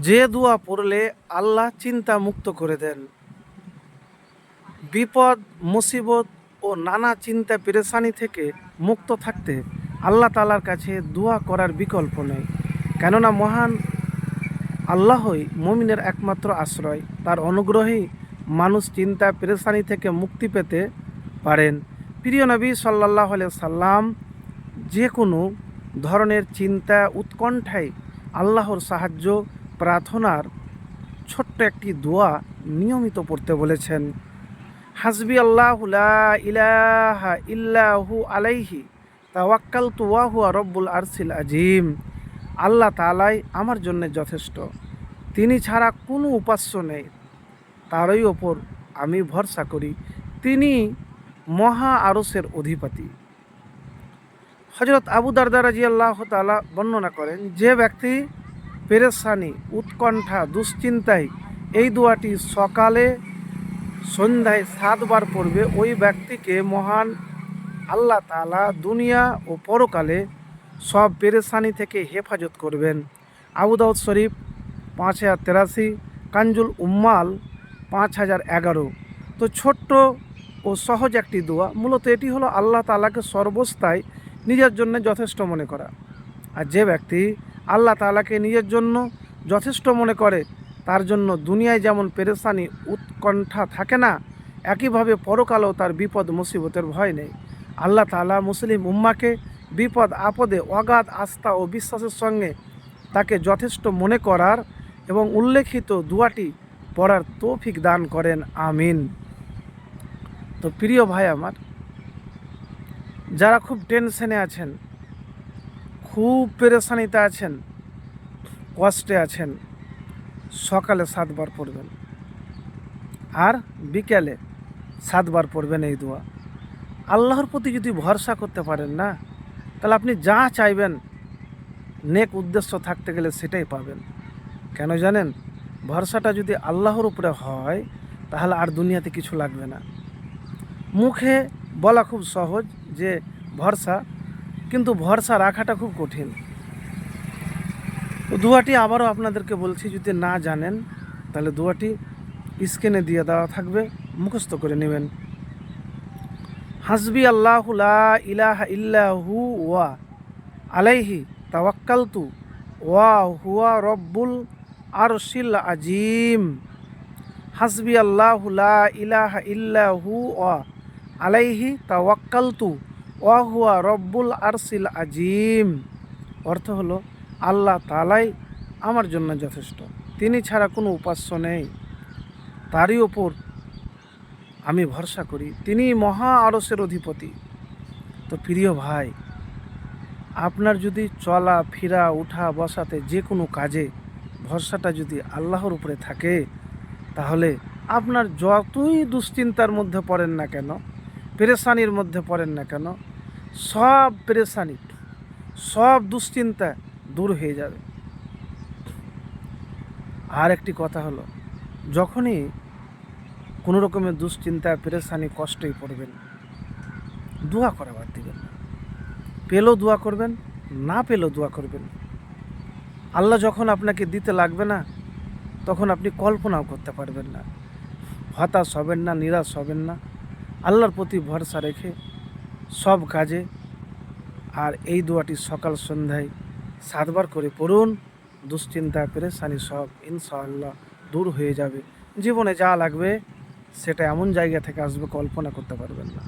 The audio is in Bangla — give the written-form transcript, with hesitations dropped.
যে দোয়া পড়লে আল্লাহ চিন্তা মুক্ত করে দেন, বিপদ মুসিবত ও নানা চিন্তা পেরেশানি থেকে মুক্ত থাকতে আল্লাহ তাআলার কাছে দোয়া করার বিকল্প নেই। কেননা মহান আল্লাহই মুমিনের একমাত্র আশ্রয়। তার অনুগ্রহেই মানুষ চিন্তা পেরেশানি থেকে মুক্তি পেতে পারেন। প্রিয় নবী সাল্লাল্লাহু আলাইহি সাল্লাম যে কোনো ধরনের চিন্তা উৎকণ্ঠায় আল্লাহর সাহায্য প্রার্থনার ছোট্ট একটি দোয়া নিয়মিত পড়তে বলেছেন। হাসবি আল্লাহু লা ইলাহা ইল্লাহু আলাইহি তাওয়াক্কালতু ওয়া হুয়া রব্বুল আরশিল আজিম। আল্লাহ তাআলাই আমার জন্য যথেষ্ট, তিনি ছাড়া কোনো উপাস্য নেই, তারই ওপর আমি ভরসা করি, তিনি মহা আরশের অধিপতি। হযরত আবু দারদা রাদিয়াল্লাহু তাআলা বর্ণনা করেন, যে ব্যক্তি পেরেশানি উৎকণ্ঠা দুশ্চিন্তায় এই দোয়াটি সকালে সন্ধ্যায় 7 বার পড়বে, ওই ব্যক্তিকে মহান আল্লাহ তাআলা দুনিয়া ও পরকালে সব পেরেশানি থেকে হেফাজত করবেন। আবু দাউদ শরীফ 5083, কানজুল উম্মাল 5011। তো ছোট্ট ও সহজ একটি দোয়া, মূলত এটি হলো আল্লাহ তাআলাকে সর্বস্থায় নিজের জন্য যথেষ্ট মনে করা। আর যে ব্যক্তি আল্লাহ তাআলাকে নিজের জন্য যথেষ্ট মনে করে, তার জন্য দুনিয়ায় যেমন পেরেশানি উৎকণ্ঠা থাকে না, একইভাবে পরকালেও তার বিপদ মুসিবতের ভয় নেই। আল্লাহ তাআলা মুসলিম উম্মাকে বিপদ আপদে অগাধ আস্থা ও বিশ্বাসের সঙ্গে তাকে যথেষ্ট মনে করার এবং উল্লেখিত দোয়াটি পড়ার তৌফিক দান করেন, আমিন। তো প্রিয় ভাই আমার, যারা খুব টেনশনে আছেন, খুব পেরেশানিতে আছেন, কষ্টে আছেন, সকালে 7 বার পড়বেন আর বিকেলে 7 বার পড়বেন এই দোয়া। আল্লাহর প্রতি যদি ভরসা করতে পারেন না, তাহলে আপনি যা চাইবেন নেক উদ্দেশ্য থাকতে গেলে সেটাই পাবেন। কেন জানেন? ভরসাটা যদি আল্লাহর উপরে হয়, তাহলে আর দুনিয়াতে কিছু লাগবে না। মুখে বলা খুব সহজ যে ভরসা, কিন্তু ভরসা রাখাটা খুব কঠিন। তো দোয়াটি আবারও আপনাদেরকে বলছি, যদি না জানেন তাহলে দোয়াটি স্ক্রিনে দিয়ে দেওয়া থাকবে, মুখস্থ করে নেবেন। হাসবি আল্লাহু লা ইলাহা ইল্লাহু ওয়া আলাইহি তাওয়াক্কালতু ওয়া হুয়া রব্বুল আরশিল আজিম। হাসবি আল্লাহু লা ইলাহা ইল্লাহু ওয়া আলাইহি তাওয়াক্কালতু ওয়া হুয়া রব্বুল আরশিল আজিম। অর্থ হলো, আল্লাহ তাআলাই আমার জন্য যথেষ্ট, তিনি ছাড়া কোনো উপাস্য নেই, তারই ওপর আমি ভরসা করি, তিনি মহা আরশের অধিপতি। তো প্রিয় ভাই, আপনার যদি চলা ফেরা উঠা বসাতে যে কোনো কাজে ভরসাটা যদি আল্লাহর উপরে থাকে, তাহলে আপনার যতই দুশ্চিন্তার মধ্যে পড়েন না কেন, পেরেশানির মধ্যে পড়েন না কেন, সব পেরেশানি সব দুশ্চিন্তা দূর হয়ে যাবে। আর একটি কথা হলো, যখনই কোনো রকমের দুশ্চিন্তা পেরেশানি কষ্টই পড়বেন, দোয়া করা বাদ দিবেন না। পেলেও দোয়া করবেন, না পেলেও দোয়া করবেন। আল্লাহ যখন আপনাকে দিতে লাগবে না, তখন আপনি কল্পনাও করতে পারবেন না। হতাশ হবেন না, নিরাশ হবেন না, আল্লাহর প্রতি ভরসা রেখে সব কাজে আর এই দোয়াটি সকাল সন্ধ্যায় 7 বার করে পড়ুন। দুশ্চিন্তা পেরেশানি সব ইনশাআল্লাহ দূর হয়ে যাবে। জীবনে যা লাগবে সেটা এমন জায়গা থেকে আসবে, কল্পনা করতে পারবেন না।